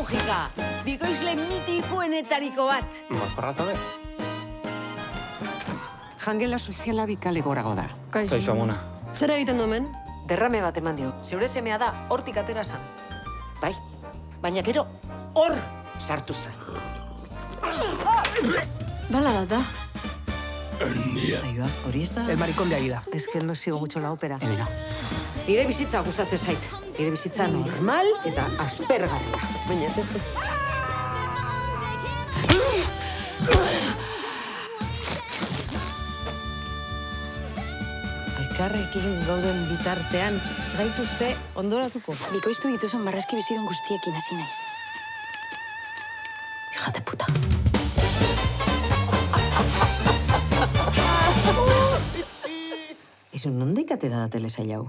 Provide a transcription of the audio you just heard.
Mujika, bikoizle mitikoenetariko bat. Mozkorra zabe? Jangela soziala bikale gorago da. Kaixo, Amona. Zer egiten du hemen? Derrame bat eman dio. Zeure semea da, hortik atera zan. Bai, baina gero hor sartu zen. Bala bat da. Aioa, hori ez da? El maricón de Aida. Es que no sigo mucho la ópera. Elena. Nire bizitza gustatzen zait. Nire bizitza normal eta aspergarria. Baina... Elkarrekin gauden bitartean, ez gaituzte ondoratuko. Bikoiztu dituzun marrazki bizidun guztiekin hasi naiz. Hija de puta. Izu, nondik atera da telesail hau?